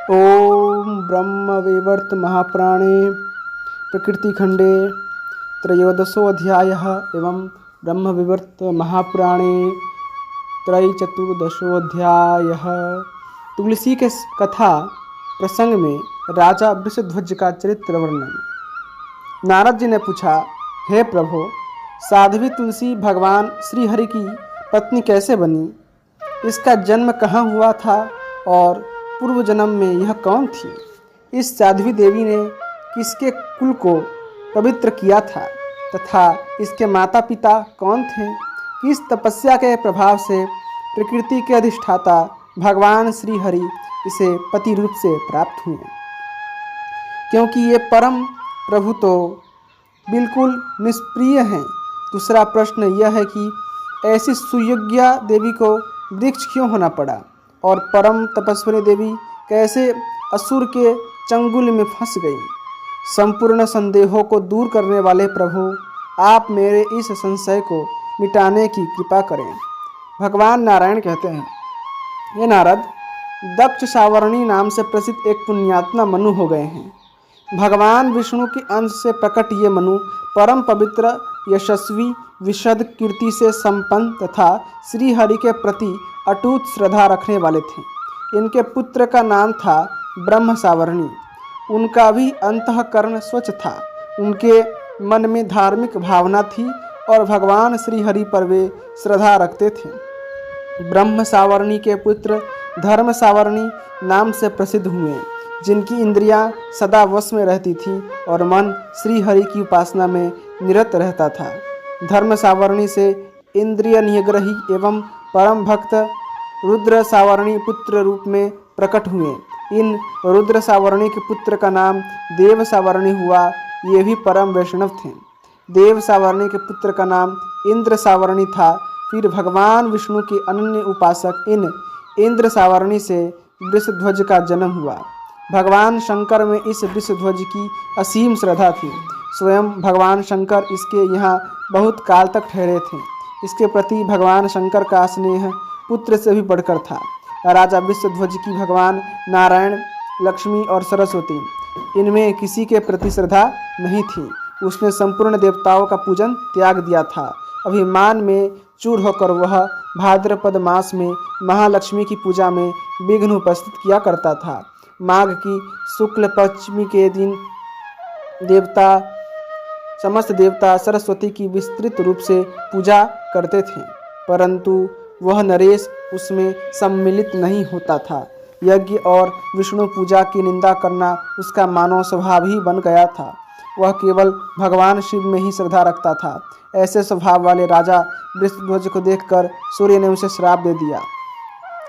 ओम ब्रह्मवैवर्त महापुराणे प्रकृतिखंडे त्रयोदशोऽध्यायः एवं ब्रह्मवैवर्त महापुराणे त्रयचतुर्दशोऽध्यायः। तुलसी के कथा प्रसंग में राजा वृषध्वज का चरित्र वर्णन। नारद जी ने पूछा, हे प्रभु, साध्वी तुलसी भगवान श्री हरि की पत्नी कैसे बनी? इसका जन्म कहाँ हुआ था और पूर्व जन्म में यह कौन थी? इस साध्वी देवी ने किसके कुल को पवित्र किया था तथा इसके माता पिता कौन थे? किस तपस्या के प्रभाव से प्रकृति के अधिष्ठाता भगवान श्री हरि इसे पति रूप से प्राप्त हुए? क्योंकि ये परम प्रभु तो बिल्कुल निष्प्रिय हैं। दूसरा प्रश्न यह है कि ऐसी सुयोग्या देवी को वृक्ष क्यों होना पड़ा और परम तपस्विनी देवी कैसे असुर के चंगुल में फंस गई? संपूर्ण संदेहों को दूर करने वाले प्रभु, आप मेरे इस संशय को मिटाने की कृपा करें। भगवान नारायण कहते हैं, ये नारद, दक्ष सावरणी नाम से प्रसिद्ध एक पुण्यात्मा मनु हो गए हैं। भगवान विष्णु के अंश से प्रकट ये मनु परम पवित्र, यशस्वी, विशद कीर्ति से संपन्न तथा श्री हरि के प्रति अटूट श्रद्धा रखने वाले थे। इनके पुत्र का नाम था ब्रह्म सावरणी। उनका भी अंतःकरण स्वच्छ था। उनके मन में धार्मिक भावना थी और भगवान श्री हरि पर वे श्रद्धा रखते थे। ब्रह्म सावरणी के पुत्र धर्म सावरणी नाम से प्रसिद्ध हुए, जिनकी इंद्रियां सदा वश में रहती थी और मन श्री हरि की उपासना में निरत रहता था। धर्म सावरणी से इंद्रिय निग्रही एवं परम भक्त रुद्र सावरणी पुत्र रूप में प्रकट हुए। इन रुद्र सावरणी के पुत्र का नाम देव सावरणी हुआ। ये भी परम वैष्णव थे। देव सावरणी के पुत्र का नाम इंद्र सावरणी था। फिर भगवान विष्णु के अनन्य उपासक इन इंद्र सावरणी से वृषध्वज का जन्म हुआ। भगवान शंकर में इस वृषध्वज की असीम श्रद्धा थी। स्वयं भगवान शंकर इसके यहाँ बहुत काल तक ठहरे थे। इसके प्रति भगवान शंकर का स्नेह पुत्र से भी बढ़कर था। राजा वृषध्वज की भगवान नारायण, लक्ष्मी और सरस्वती, इनमें किसी के प्रति श्रद्धा नहीं थी। उसने संपूर्ण देवताओं का पूजन त्याग दिया था। अभिमान में चूर होकर वह भाद्रपद मास में महालक्ष्मी की पूजा में विघ्न उपस्थित किया करता था। माघ की शुक्ल पंचमी के दिन समस्त देवता सरस्वती की विस्तृत रूप से पूजा करते थे, परंतु वह नरेश उसमें सम्मिलित नहीं होता था। यज्ञ और विष्णु पूजा की निंदा करना उसका मानव स्वभाव ही बन गया था। वह केवल भगवान शिव में ही श्रद्धा रखता था। ऐसे स्वभाव वाले राजा वृषध्वज को देखकर सूर्य ने उसे श्राप दे दिया,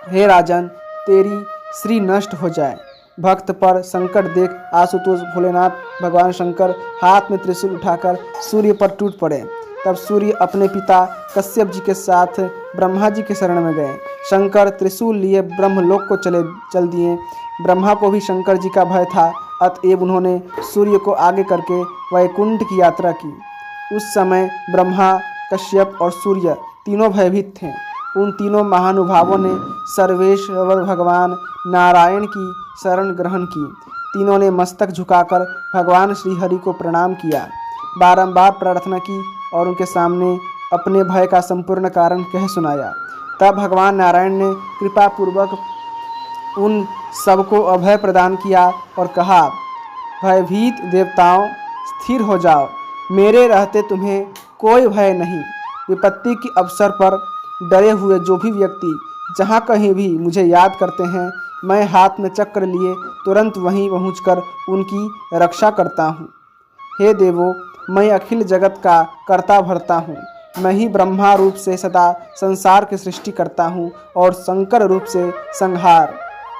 हे राजन, तेरी श्री नष्ट हो जाए। भक्त पर संकट देख आशुतोष भोलेनाथ भगवान शंकर हाथ में त्रिशूल उठाकर सूर्य पर टूट पड़े। तब सूर्य अपने पिता कश्यप जी के साथ ब्रह्मा जी के शरण में गए। शंकर त्रिशूल लिए ब्रह्मलोक को चल दिए। ब्रह्मा को भी शंकर जी का भय था, अतएव उन्होंने सूर्य को आगे करके वैकुंठ की यात्रा की। उस समय ब्रह्मा, कश्यप और सूर्य तीनों भयभीत थे। उन तीनों महानुभावों ने सर्वेश्वर भगवान नारायण की शरण ग्रहण की। तीनों ने मस्तक झुकाकर भगवान श्री हरि को प्रणाम किया, बारंबार प्रार्थना की और उनके सामने अपने भय का संपूर्ण कारण कह सुनाया। तब भगवान नारायण ने कृपा पूर्वक उन सबको अभय प्रदान किया और कहा, भयभीत देवताओं, स्थिर हो जाओ। मेरे रहते तुम्हें कोई भय नहीं। विपत्ति के अवसर पर डरे हुए जो भी व्यक्ति जहाँ कहीं भी मुझे याद करते हैं, मैं हाथ में चक्र लिए तुरंत वहीं पहुंचकर उनकी रक्षा करता हूँ। हे देवों, मैं अखिल जगत का कर्ता भरता हूँ। मैं ही ब्रह्मा रूप से सदा संसार की सृष्टि करता हूँ और शंकर रूप से संहार।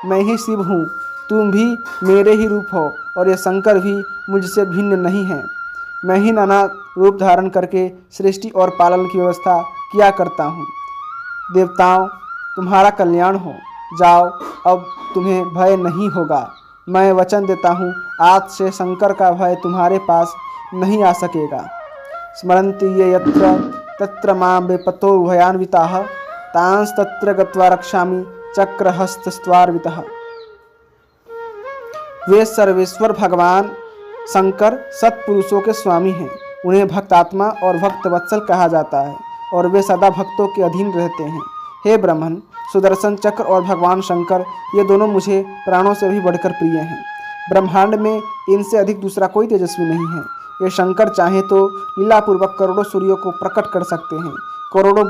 मैं ही शिव हूँ, तुम भी मेरे ही रूप हो और ये शंकर भी मुझसे भिन्न नहीं है। मैं ही नाना रूप धारण करके सृष्टि और पालन की व्यवस्था किया करता हूँ। देवताओं, तुम्हारा कल्याण हो। जाओ, अब तुम्हें भय नहीं होगा। मैं वचन देता हूँ, आज से शंकर का भय तुम्हारे पास नहीं आ सकेगा। स्मरन्ति ये यत्र तत्र मां विपतो भयान्विताः तांस्तत्र गत्वा रक्षामि चक्रहस्तस्त्वार्वितः। वे सर्वेश्वर भगवान शंकर सत्पुरुषों के स्वामी हैं। उन्हें भक्तात्मा और भक्त वत्सल कहा जाता है और वे सदा भक्तों के अधीन रहते हैं। हे ब्राह्मण, सुदर्शन चक्र और भगवान शंकर ये दोनों मुझे प्राणों से भी बढ़कर प्रिय हैं। ब्रह्मांड में इनसे अधिक दूसरा कोई तेजस्वी नहीं है। ये शंकर चाहे तो लीलापूर्वक करोड़ों सूर्यों को प्रकट कर सकते हैं। करोड़ों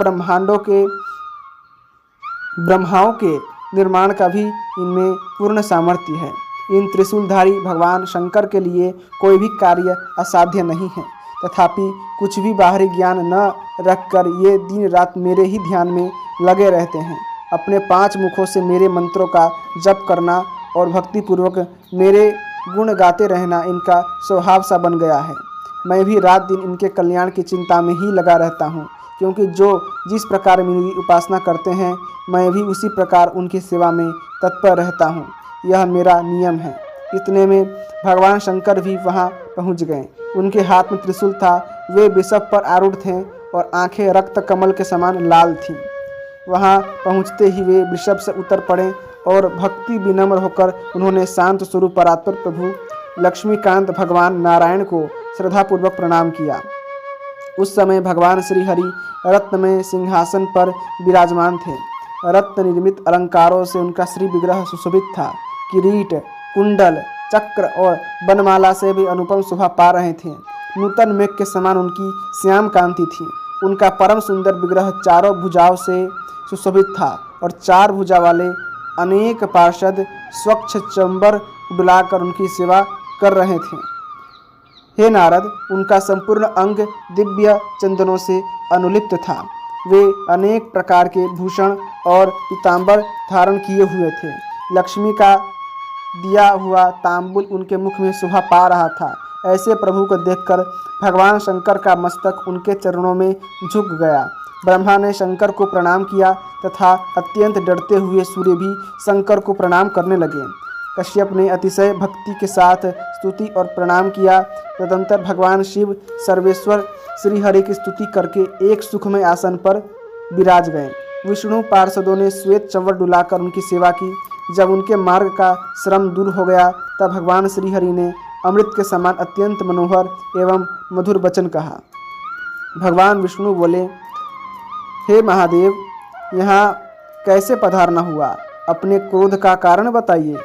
ब्रह्माओं के निर्माण का भी इनमें पूर्ण सामर्थ्य है। इन त्रिशूलधारी भगवान शंकर के लिए कोई भी कार्य असाध्य नहीं है। तथापि कुछ भी बाहरी ज्ञान न रखकर ये दिन रात मेरे ही ध्यान में लगे रहते हैं। अपने 5 मुखों से मेरे मंत्रों का जप करना और भक्तिपूर्वक मेरे गुण गाते रहना इनका स्वभाव सा बन गया है। मैं भी रात दिन इनके कल्याण की चिंता में ही लगा रहता हूँ, क्योंकि जो जिस प्रकार मेरी उपासना करते हैं मैं भी उसी प्रकार उनकी सेवा में तत्पर रहता हूँ। यह मेरा नियम है। इतने में भगवान शंकर भी वहाँ पहुँच गए। उनके हाथ में त्रिशूल था। वे वृषभ पर आरूढ़ थे और आंखें रक्त कमल के समान लाल थीं। वहाँ पहुँचते ही वे वृषभ से उतर पड़े और भक्ति विनम्र होकर उन्होंने शांत स्वरूप परात्पर प्रभु लक्ष्मीकांत भगवान नारायण को श्रद्धापूर्वक प्रणाम किया। उस समय भगवान श्री हरि रत्नमय सिंहासन पर विराजमान थे। रत्न निर्मित अलंकारों से उनका श्री विग्रह सुशोभित था। किरीट, कुंडल, चक्र और बनमाला से भी अनुपम शोभा पा रहे थे। नूतन मेघ के समान उनकी श्याम कांति थी। उनका परम सुंदर विग्रह चारों भुजाओं से सुशोभित था और 4 भुजा वाले अनेक पार्षद स्वच्छ चंबर बुलाकर उनकी सेवा कर रहे थे। हे नारद, उनका संपूर्ण अंग दिव्य चंदनों से अनुलिप्त था। वे अनेक प्रकार के भूषण और पीतांबर धारण किए हुए थे। लक्ष्मी का दिया हुआ तांबुल उनके मुख में शोभा पा रहा था। ऐसे प्रभु को देखकर भगवान शंकर का मस्तक उनके चरणों में झुक गया। ब्रह्मा ने शंकर को प्रणाम किया तथा अत्यंत डरते हुए सूर्य भी शंकर को प्रणाम करने लगे। कश्यप ने अतिशय भक्ति के साथ स्तुति और प्रणाम किया। तदंतर भगवान शिव सर्वेश्वर श्रीहरि की स्तुति करके एक सुखमय आसन पर विराज गए। विष्णु पार्षदों ने श्वेत चंवर डुलाकर उनकी सेवा की। जब उनके मार्ग का श्रम दूर हो गया तब भगवान श्रीहरि ने अमृत के समान अत्यंत मनोहर एवं मधुर वचन कहा। भगवान विष्णु बोले, हे महादेव, यहाँ कैसे पधारना हुआ? अपने क्रोध का कारण बताइए।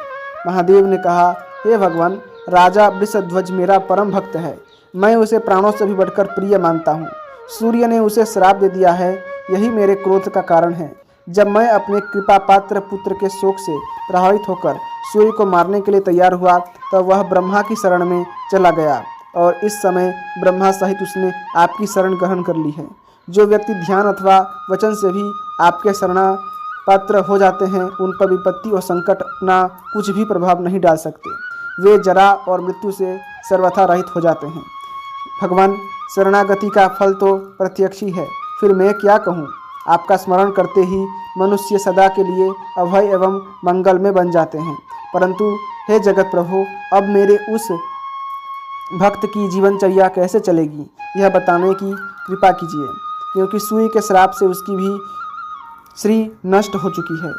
महादेव ने कहा, हे भगवान, राजा वृषध्वज मेरा परम भक्त है। मैं उसे प्राणों से भी बढ़कर प्रिय मानता हूँ। सूर्य ने उसे श्राप दे दिया है, यही मेरे क्रोध का कारण है। जब मैं अपने कृपा पात्र पुत्र के शोक से प्रभावित होकर सूर्य को मारने के लिए तैयार हुआ तब वह ब्रह्मा की शरण में चला गया और इस समय ब्रह्मा सहित उसने आपकी शरण ग्रहण कर ली है। जो व्यक्ति ध्यान अथवा वचन से भी आपके शरणापात्र हो जाते हैं उन पर विपत्ति और संकट अपना कुछ भी प्रभाव नहीं डाल सकते। वे जरा और मृत्यु से सर्वथा रहित हो जाते हैं। भगवान, शरणागति का फल तो प्रत्यक्ष ही है, फिर मैं क्या कहूँ? आपका स्मरण करते ही मनुष्य सदा के लिए अभय एवं मंगलमय बन जाते हैं। परंतु हे जगत प्रभु, अब मेरे उस भक्त की जीवनचर्या कैसे चलेगी, यह बताने की कृपा कीजिए, क्योंकि सूर्य के श्राप से उसकी भी श्री नष्ट हो चुकी है।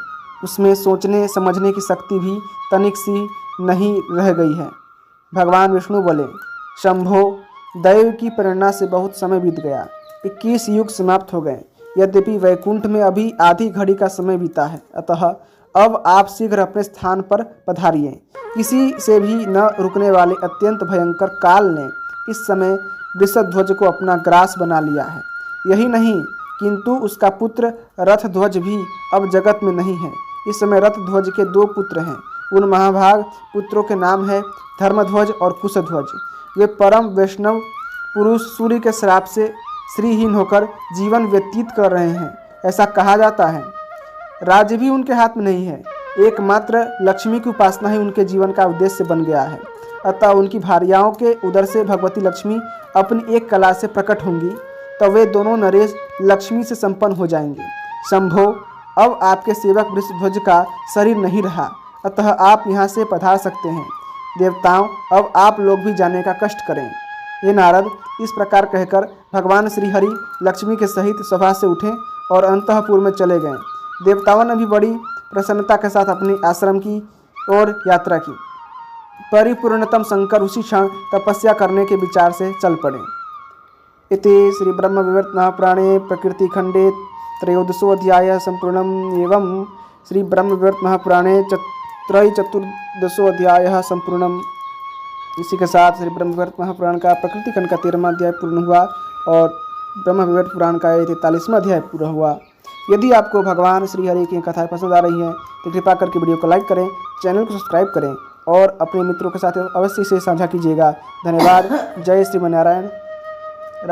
उसमें सोचने समझने की शक्ति भी तनिक सी नहीं रह गई है। भगवान विष्णु बोले, शंभो, दैव की प्रेरणा से बहुत समय बीत गया। 21 युग समाप्त हो गए। यद्यपि वैकुंठ में अभी आधी घड़ी का समय बीता है, अतः अब आप शीघ्र अपने स्थान पर पधारिए। किसी से भी न रुकने वाले अत्यंत भयंकर काल ने इस समय वृषध्वज को अपना ग्रास बना लिया है। यही नहीं, किंतु उसका पुत्र रथध्वज भी अब जगत में नहीं है। इस समय रथध्वज के 2 पुत्र हैं। उन महाभाग पुत्रों के नाम है धर्मध्वज और कुशध्वज। वे परम वैष्णव पुरुष सूर्य के श्राप से श्रीहीन होकर जीवन व्यतीत कर रहे हैं, ऐसा कहा जाता है। राज्य भी उनके हाथ में नहीं है। एकमात्र लक्ष्मी की उपासना ही उनके जीवन का उद्देश्य बन गया है। अतः उनकी भार्याओं के उदर से भगवती लक्ष्मी अपनी एक कला से प्रकट होंगी, तब वे दोनों नरेश लक्ष्मी से संपन्न हो जाएंगे। शंभो, अब आपके सेवक वृषध्वज का शरीर नहीं रहा, अतः आप यहाँ से पधार सकते हैं। देवताओं, अब आप लोग भी जाने का कष्ट करें। हे नारद, इस प्रकार कहकर भगवान श्रीहरि लक्ष्मी के सहित सभा से उठे और अंतःपुर में चले गए। देवताओं ने भी बड़ी प्रसन्नता के साथ अपने आश्रम की ओर यात्रा की। परिपूर्णतम शंकर उसी क्षण तपस्या करने के विचार से चल पड़े। इति श्री ब्रह्म विवर्त महापुराणे प्रकृति खंडे त्रयोदशोऽध्यायः संपूर्णम्। एवं श्री ब्रह्म विवर्त महापुराणे चतुर्दशोऽध्यायः संपूर्णम्। इसी के साथ श्री ब्रह्म विवर्त महापुराण का प्रकृति खंड का 13वां अध्याय पूर्ण हुआ और ब्रह्म विवर्त पुराण का 43वां अध्याय पूरा हुआ। यदि आपको भगवान श्री हरि की कथाएं पसंद आ रही हैं तो कृपा करके वीडियो को लाइक करें, चैनल को सब्सक्राइब करें और अपने मित्रों के साथ अवश्य इसे साझा कीजिएगा। धन्यवाद। जय श्रीमन नारायण।